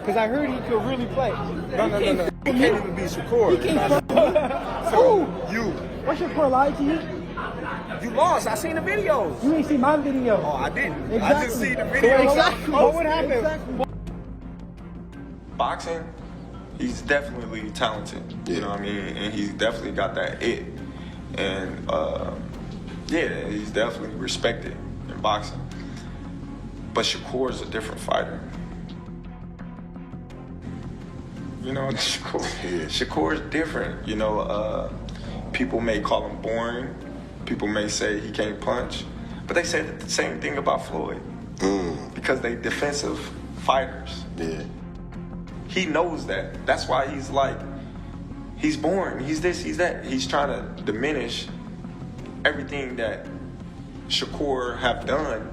Because I heard he could really play. No. He can't even be Shakur. He can't So you What's Shakur lied to you? lost. I seen the videos. You ain't seen my video. Oh, I didn't. Exactly. I just seen the videos. Exactly. What would happen? Exactly. Boxing, he's definitely talented. You know what I mean? And he's definitely got that it. And yeah, he's definitely respected in boxing. But Shakur is a different fighter. You know, Shakur is different. You know, people may call him boring. People may say he can't punch. But they say the same thing about Floyd. Because they defensive fighters. Yeah. He knows that. That's why he's like, he's boring. He's this, he's that. He's trying to diminish everything that Shakur have done,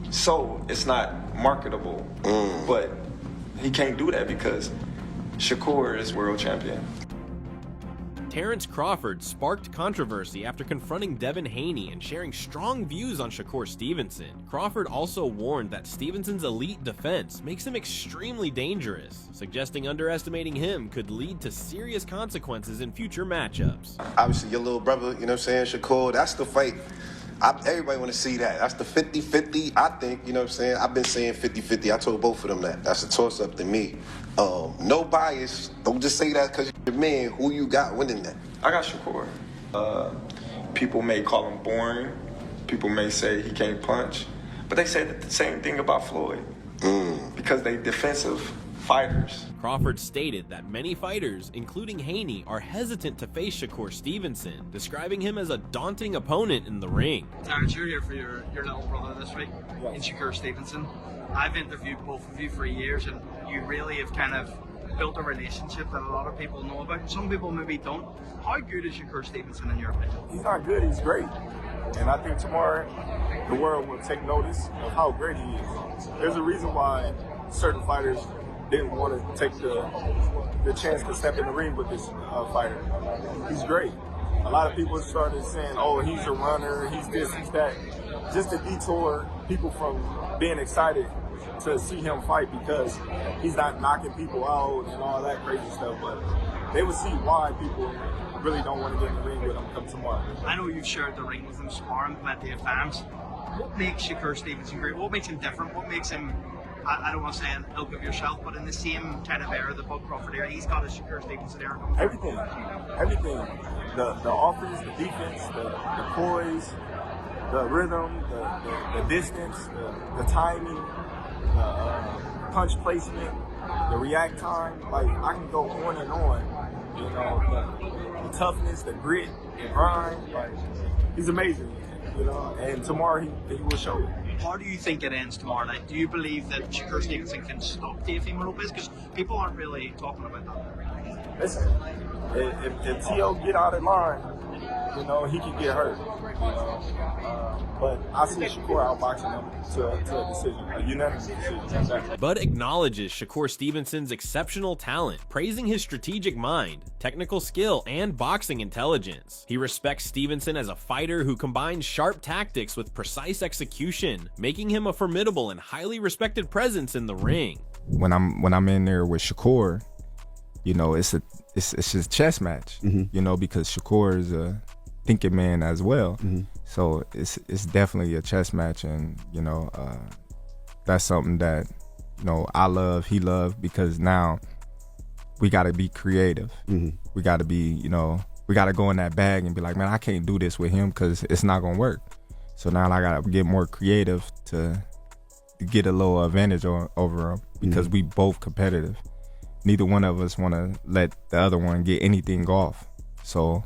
so it's not marketable. But he can't do that because Shakur is world champion. Terence Crawford sparked controversy after confronting Devin Haney and sharing strong views on Shakur Stevenson. Crawford also warned that Stevenson's elite defense makes him extremely dangerous, suggesting underestimating him could lead to serious consequences in future matchups. Obviously, your little brother, you know what I'm saying, Shakur, that's the fight. Everybody want to see that. That's the 50-50, I think, you know what I'm saying? I've been saying 50-50. I told both of them that. That's a toss-up to me. No bias. Don't just say that because you're a man. Who you got winning that? I got Shakur. People may call him boring. People may say he can't punch. But they say the same thing about Floyd. Because they defensive fighters. Crawford stated that many fighters, including Haney, are hesitant to face Shakur Stevenson, describing him as a daunting opponent in the ring. Terence, you're here for your little brother this week in Shakur Stevenson. I've interviewed both of you for years, and you really have kind of built a relationship that a lot of people know about. Some people maybe don't. How good is Shakur Stevenson in your opinion? He's not good, he's great. And I think tomorrow the world will take notice of how great he is. There's a reason why certain fighters didn't want to take the chance to step in the ring with this fighter. He's great. A lot of people started saying, oh, he's a runner, he's this, he's that. Just to detour people from being excited to see him fight because he's not knocking people out and all that crazy stuff. But they would see why people really don't want to get in the ring with him come tomorrow. I know you've shared the ring with him, sparring plenty of times. What makes Shakur Stevenson great? What makes him different? What makes him, I don't want to say an ilk of yourself, but in the same kind of era, the Bud Crawford era, he's got a Shakur Stevenson era. Everything. The offense, the defense, the poise, the rhythm, the distance, the timing, the punch placement, the react time. Like, I can go on and on. You know, the toughness, the grit, the grind. Like, he's amazing. You know, and tomorrow he will show it. How do you think it ends tomorrow night? Do you believe that Shakur Stevenson can stop Teofimo Lopez? Because people aren't really talking about that. Listen, if T.O. get out of line, you know, he can get hurt. You know, but I see Shakur outboxing him to a decision, a unanimous decision. Bud acknowledges Shakur Stevenson's exceptional talent, praising his strategic mind, technical skill, and boxing intelligence. He respects Stevenson as a fighter who combines sharp tactics with precise execution, making him a formidable and highly respected presence in the ring. When I'm in there with Shakur, you know, it's just a chess match, you know, because Shakur is a thinking man as well. So it's definitely a chess match, and you know, that's something that, you know, I love, he loved, because now we got to be creative. We got to be, you know, we got to go in that bag and be like, man, I can't do this with him because it's not gonna work. So now I got to get more creative to get a little advantage over him, because we both competitive. Neither one of us want to let the other one get anything off. So,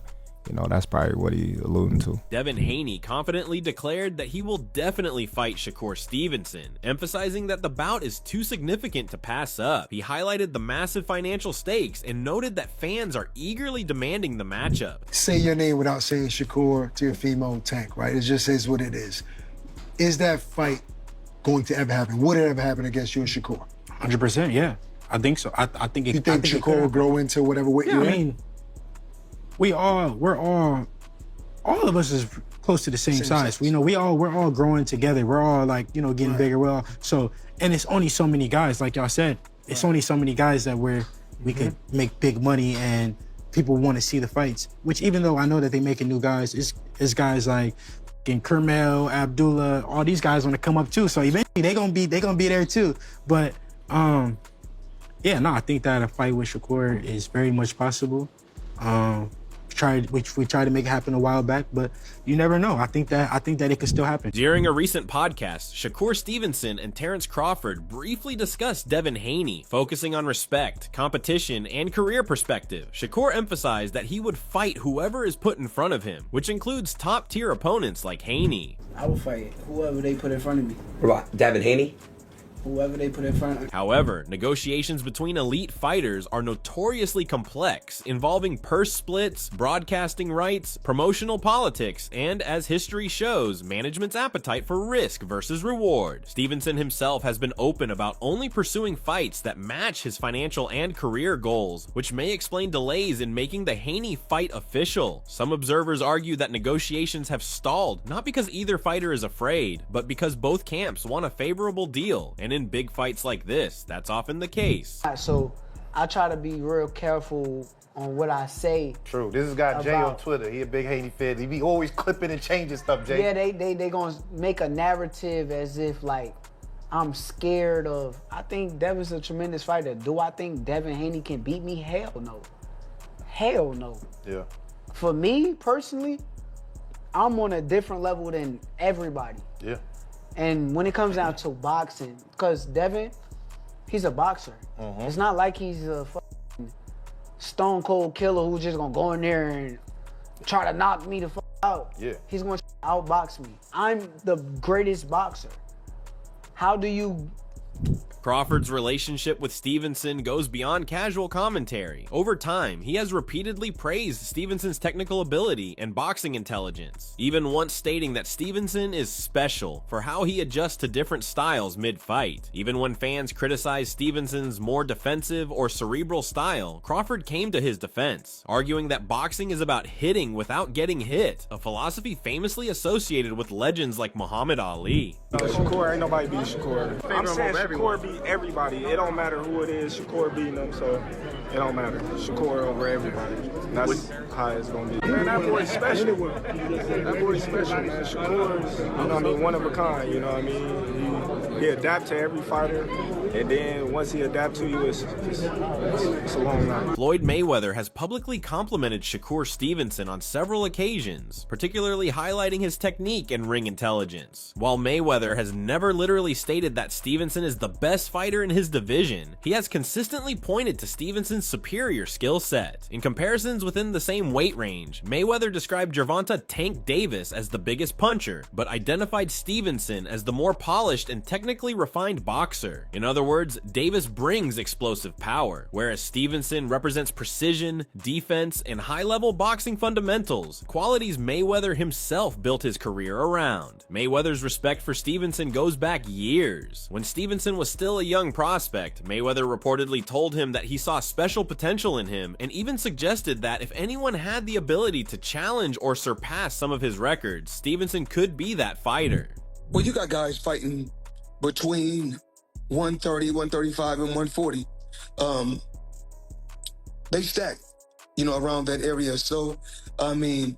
you know, that's probably what he's alluding to. Devin Haney confidently declared that he will definitely fight Shakur Stevenson, emphasizing that the bout is too significant to pass up. He highlighted the massive financial stakes and noted that fans are eagerly demanding the matchup. Say your name without saying Shakur, Teofimo, Tank, right? It just is what it is. Is that fight going to ever happen? Would it ever happen against you and Shakur? 100%, yeah. I think so. I think it. You think Shakur will grow into whatever weight you're in? I mean, we're all of us is close to the same size. You know, we're all growing together. We're all like, you know, getting bigger. Well, so, and it's only so many guys, like y'all said. it's only so many guys that we could make big money and people want to see the fights. Which even though I know that they making new guys, it's guys like Kermel, Abdullah, all these guys want to come up too. So eventually they gonna be there too. But yeah, no, I think that a fight with Shakur is very much possible. We tried to make it happen a while back, but you never know. I think that it could still happen. During a recent podcast, Shakur Stevenson and Terence Crawford briefly discussed Devin Haney, focusing on respect, competition, and career perspective. Shakur emphasized that he would fight whoever is put in front of him, which includes top-tier opponents like Haney. I would fight whoever they put in front of me. What about Devin Haney? Whoever they put in front of me. However, negotiations between elite fighters are notoriously complex, involving purse splits, broadcasting rights, promotional politics, and, as history shows, management's appetite for risk versus reward. Stevenson himself has been open about only pursuing fights that match his financial and career goals, which may explain delays in making the Haney fight official. Some observers argue that negotiations have stalled, not because either fighter is afraid, but because both camps want a favorable deal, and in big fights like this, that's often the case. So I try to be real careful on what I say. True. This is guy Jay on Twitter. He a big Haney fan. He be always clipping and changing stuff, Jay. Yeah, they gonna make a narrative as if like I'm scared of. I think Devin's a tremendous fighter. Do I think Devin Haney can beat me? Hell no. Hell no. Yeah. For me personally, I'm on a different level than everybody. Yeah. And when it comes down to boxing, because Devin, he's a boxer. It's not like he's a fucking stone cold killer who's just gonna go in there and try to knock me the fuck out. Yeah. He's gonna outbox me. I'm the greatest boxer. How do you... Crawford's relationship with Stevenson goes beyond casual commentary. Over time, he has repeatedly praised Stevenson's technical ability and boxing intelligence, even once stating that Stevenson is special for how he adjusts to different styles mid-fight. Even when fans criticize Stevenson's more defensive or cerebral style, Crawford came to his defense, arguing that boxing is about hitting without getting hit, a philosophy famously associated with legends like Muhammad Ali. Shakur, ain't nobody beat Shakur. I'm saying Shakur beat everybody. It don't matter who it is. Shakur beating them, so it don't matter. Shakur over everybody. That's how it's gonna be. Man, that boy's special. That boy's special, man. Shakur's, you know what I mean, one of a kind. You know what I mean? He adapt to every fighter, and then once he adapt to you, it's a long night. Floyd Mayweather has publicly complimented Shakur Stevenson on several occasions, particularly highlighting his technique and ring intelligence. While Mayweather has never literally stated that Stevenson is the best fighter in his division, he has consistently pointed to Stevenson's superior skill set. In comparisons within the same weight range, Mayweather described Gervonta Tank Davis as the biggest puncher, but identified Stevenson as the more polished and technically refined boxer. In other words, Davis brings explosive power, whereas Stevenson represents precision, defense, and high-level boxing fundamentals, qualities Mayweather himself built his career around. Mayweather's respect for Stevenson goes back years. When Stevenson was still a young prospect, Mayweather reportedly told him that he saw special potential in him and even suggested that if anyone had the ability to challenge or surpass some of his records, Stevenson could be that fighter. Well, you got guys fighting between 130, 135, and 140. They stack, around that area. So, I mean,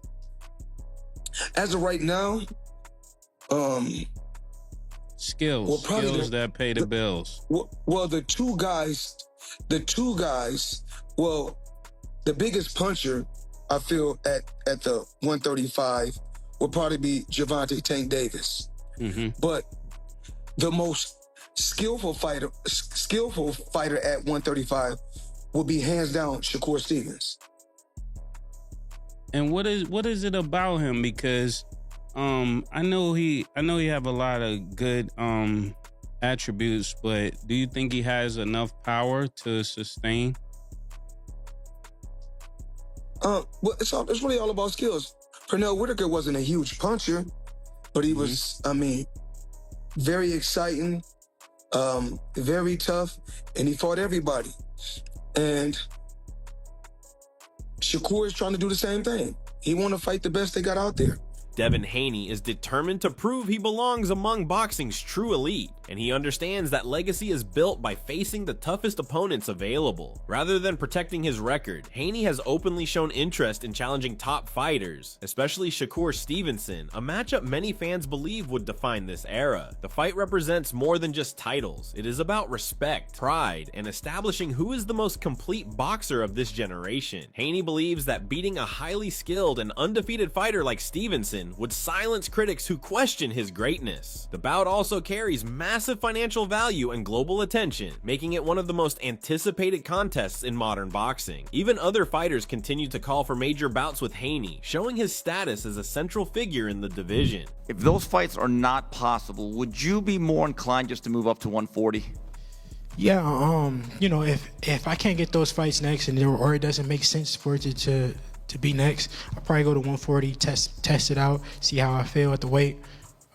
as of right now, skills that pay the bills. Well, the two guys, well, the biggest puncher, I feel, at the 135 will probably be Gervonta Tank Davis. But the most skillful fighter at 135 will be hands down Shakur Stevens. And what is it about him? Because I know he have a lot of good attributes, but do you think he has enough power to sustain? Well, it's really all about skills. Pernell Whitaker wasn't a huge puncher, but he was, very exciting, very tough, and he fought everybody. And Shakur is trying to do the same thing. He want to fight the best they got out there. Devin Haney is determined to prove he belongs among boxing's true elite, and he understands that legacy is built by facing the toughest opponents available. Rather than protecting his record, Haney has openly shown interest in challenging top fighters, especially Shakur Stevenson, a matchup many fans believe would define this era. The fight represents more than just titles. It is about respect, pride, and establishing who is the most complete boxer of this generation. Haney believes that beating a highly skilled and undefeated fighter like Stevenson would silence critics who question his greatness. The bout also carries massive financial value and global attention, making it one of the most anticipated contests in modern boxing. Even other fighters continue to call for major bouts with Haney, showing his status as a central figure in the division. If those fights are not possible, would you be more inclined just to move up to 140? Yeah, you know, if I can't get those fights next or it doesn't make sense for it to be next, I'll probably go to 140, test it out, see how I feel at the weight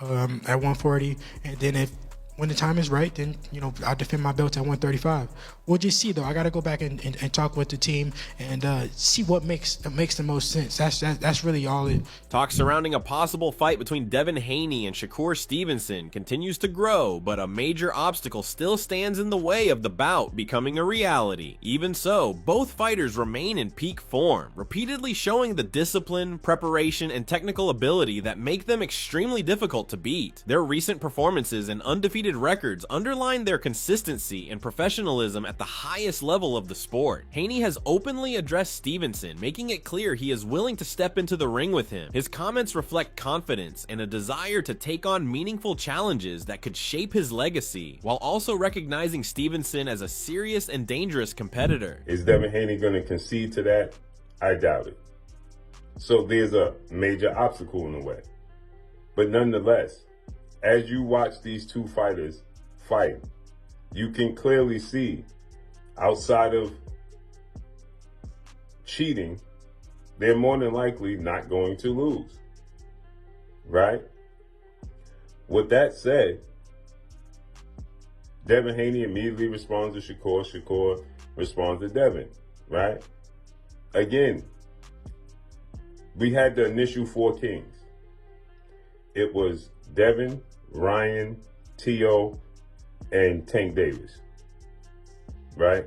at 140, and then when the time is right, then, you know, I'll defend my belt at 135. We'll just see, though. I got to go back and talk with the team and see what makes the most sense. That's really all it. Talk surrounding a possible fight between Devin Haney and Shakur Stevenson continues to grow, but a major obstacle still stands in the way of the bout becoming a reality. Even so, both fighters remain in peak form, repeatedly showing the discipline, preparation, and technical ability that make them extremely difficult to beat. Their recent performances and undefeated records underline their consistency and professionalism at the highest level of the sport. Haney has openly addressed Stevenson, making it clear he is willing to step into the ring with him. His comments reflect confidence and a desire to take on meaningful challenges that could shape his legacy, while also recognizing Stevenson as a serious and dangerous competitor. Is Devin Haney going to concede to that? I doubt it. So there's a major obstacle in the way. But nonetheless, as you watch these two fighters fight, you can clearly see, outside of cheating, they're more than likely not going to lose, right? With that said, Devin Haney immediately responds to Shakur. Shakur responds to Devin, right? Again, we had the initial four kings. It was Devin, Ryan, T.O., and Tank Davis, right?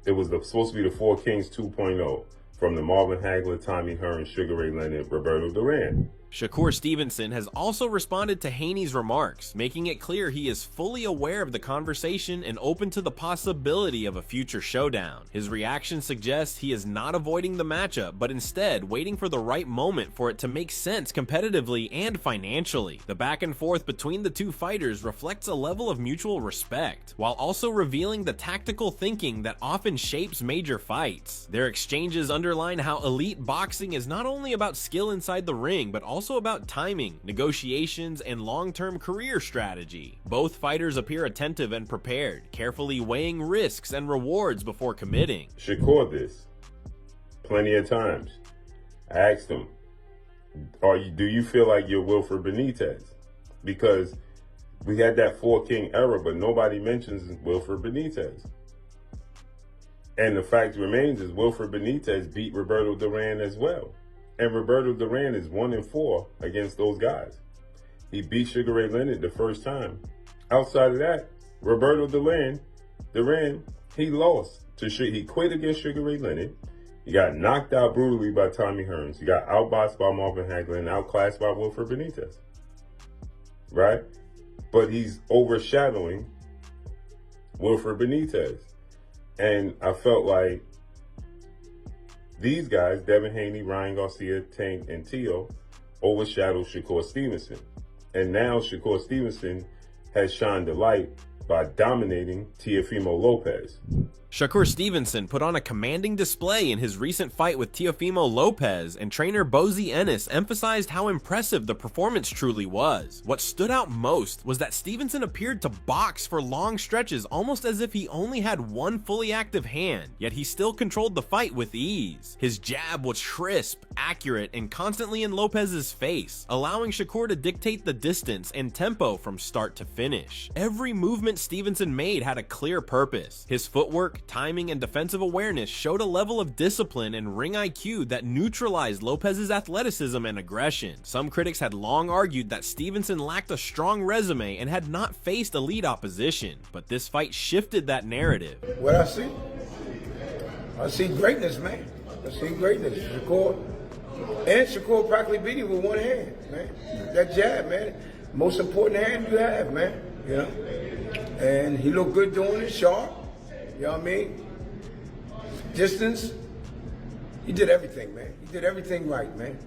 It was supposed to be the Four Kings 2.0, from the Marvin Hagler, Tommy Hearn, Sugar Ray Leonard, Roberto Duran. Shakur Stevenson has also responded to Haney's remarks, making it clear he is fully aware of the conversation and open to the possibility of a future showdown. His reaction suggests he is not avoiding the matchup, but instead waiting for the right moment for it to make sense competitively and financially. The back and forth between the two fighters reflects a level of mutual respect, while also revealing the tactical thinking that often shapes major fights. Their exchanges underline how elite boxing is not only about skill inside the ring, but also about timing, negotiations, and long-term career strategy. Both fighters appear attentive and prepared, carefully weighing risks and rewards before committing. Shakur this plenty of times. I asked him, do you feel like you're Wilfred Benitez? Because we had that Four King era, but nobody mentions Wilfred Benitez. And the fact remains is Wilfred Benitez beat Roberto Duran as well. And Roberto Duran is 1-4 against those guys. He beat Sugar Ray Leonard the first time. Outside of that, Roberto Duran, he lost to he quit against Sugar Ray Leonard. He got knocked out brutally by Tommy Hearns. He got outboxed by Marvin Hagler and outclassed by Wilfred Benitez. Right? But he's overshadowing Wilfred Benitez. And I felt like these guys, Devin Haney, Ryan Garcia, Tank, and T.O., overshadowed Shakur Stevenson. And now Shakur Stevenson has shined the light by dominating Teofimo Lopez. Shakur Stevenson put on a commanding display in his recent fight with Teofimo Lopez, and trainer Bozy Ennis emphasized how impressive the performance truly was. What stood out most was that Stevenson appeared to box for long stretches almost as if he only had one fully active hand, yet he still controlled the fight with ease. His jab was crisp, accurate, and constantly in Lopez's face, allowing Shakur to dictate the distance and tempo from start to finish. Every movement movement Stevenson made had a clear purpose. His footwork, timing, and defensive awareness showed a level of discipline and ring IQ that neutralized Lopez's athleticism and aggression. Some critics had long argued that Stevenson lacked a strong resume and had not faced elite opposition, but this fight shifted that narrative. What I see greatness, man. I see greatness. Shakur practically beat him with one hand, man. That jab, man. Most important hand you have, man. You know? And he looked good doing it, sharp. You know what I mean? Distance. He did everything, man. He did everything right, man.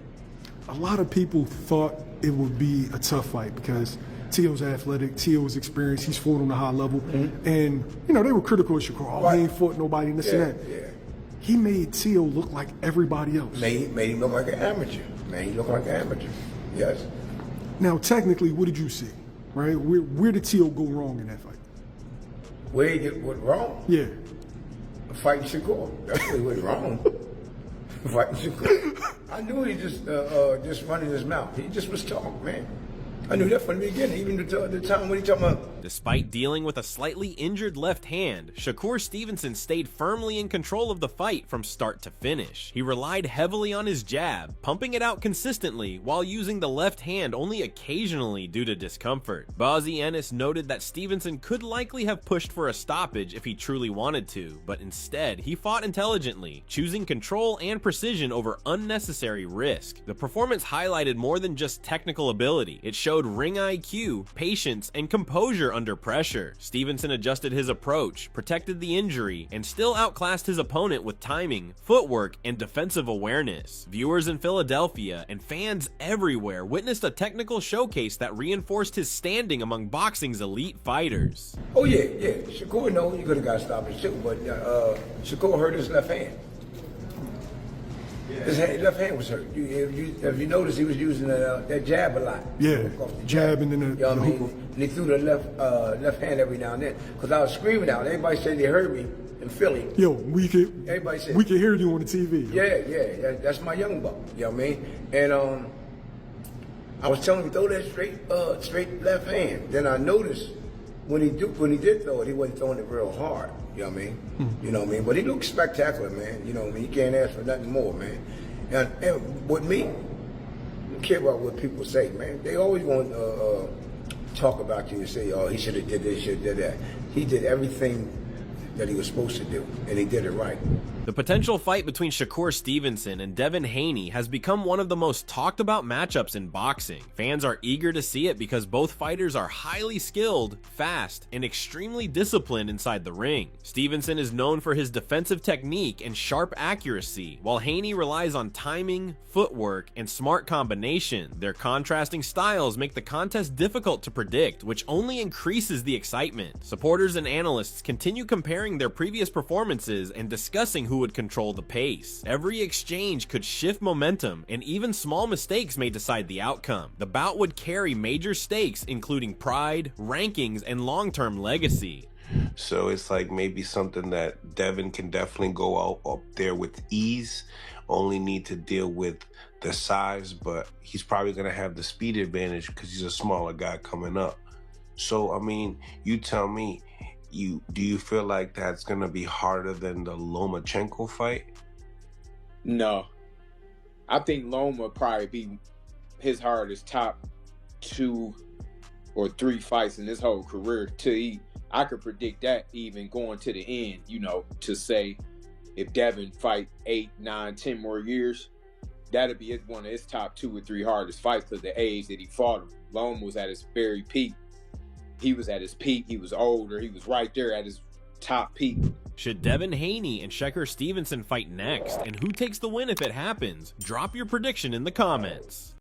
A lot of people thought it would be a tough fight because Teal's athletic, Teal's experienced, he's fought on a high level. And, you know, they were critical of Shakur. Oh, he ain't fought nobody and this and that. Yeah. He made Teal look like everybody else. Made him look like an amateur. Made him look like an amateur. Yes. Now, technically, what did you see? Right? Where did Teal go wrong in that fight? Where he went wrong? Yeah. Fighting Shakur. That's where he went wrong. Fighting Shakur. I knew he just running his mouth. He just was talking, man. I knew that from the beginning, even the time when he talking about. Despite dealing with a slightly injured left hand, Shakur Stevenson stayed firmly in control of the fight from start to finish. He relied heavily on his jab, pumping it out consistently while using the left hand only occasionally due to discomfort. Bozzy Ennis noted that Stevenson could likely have pushed for a stoppage if he truly wanted to, but instead he fought intelligently, choosing control and precision over unnecessary risk. The performance highlighted more than just technical ability. It showed ring IQ, patience, and composure under pressure. Stevenson adjusted his approach, protected the injury, and still outclassed his opponent with timing, footwork, and defensive awareness. Viewers in Philadelphia and fans everywhere witnessed a technical showcase that reinforced his standing among boxing's elite fighters. Oh yeah. Shakur, no, you could have got stopped too, but Shakur hurt his left hand. His left hand was hurt. If you notice, he was using that jab a lot. Yeah, jab and then the, you know what I mean? And he threw the left hand every now and then. Because I was screaming out. Everybody said they heard me in Philly. Yo, we could hear you on the TV. Yo. Yeah. That's my young buck. You know what I mean? And I was telling him to throw that straight left hand. Then I noticed when he did throw it, he wasn't throwing it real hard. You know what I mean? You know what I mean? But he looked spectacular, man. You know what I mean? You can't ask for nothing more, man. And with me, I don't care about what people say, man. They always want to talk about you and say, oh, he should have did this, should have did that. He did everything that he was supposed to do, and he did it right. The potential fight between Shakur Stevenson and Devin Haney has become one of the most talked about matchups in boxing. Fans are eager to see it because both fighters are highly skilled, fast, and extremely disciplined inside the ring. Stevenson is known for his defensive technique and sharp accuracy, while Haney relies on timing, footwork, and smart combination. Their contrasting styles make the contest difficult to predict, which only increases the excitement. Supporters and analysts continue comparing their previous performances and discussing who would control the pace. Every exchange could shift momentum, and even small mistakes may decide the outcome. The bout would carry major stakes, including pride, rankings, and long-term legacy. So it's like maybe something that Devin can definitely go out up there with ease. Only need to deal with the size, but he's probably going to have the speed advantage because he's a smaller guy coming up. So, I mean, you tell me, do you feel like that's going to be harder than the Lomachenko fight? No. I think Loma would probably be his hardest top 2 or 3 fights in his whole career. I could predict that even going to the end, you know, to say if Devin fight 8, 9, 10 more years, that'd be one of his top 2 or 3 hardest fights because the age that he fought him. Loma was at his very peak. He was at his peak. He was older. He was right there at his top peak. Should Devin Haney and Shakur Stevenson fight next? And who takes the win if it happens? Drop your prediction in the comments.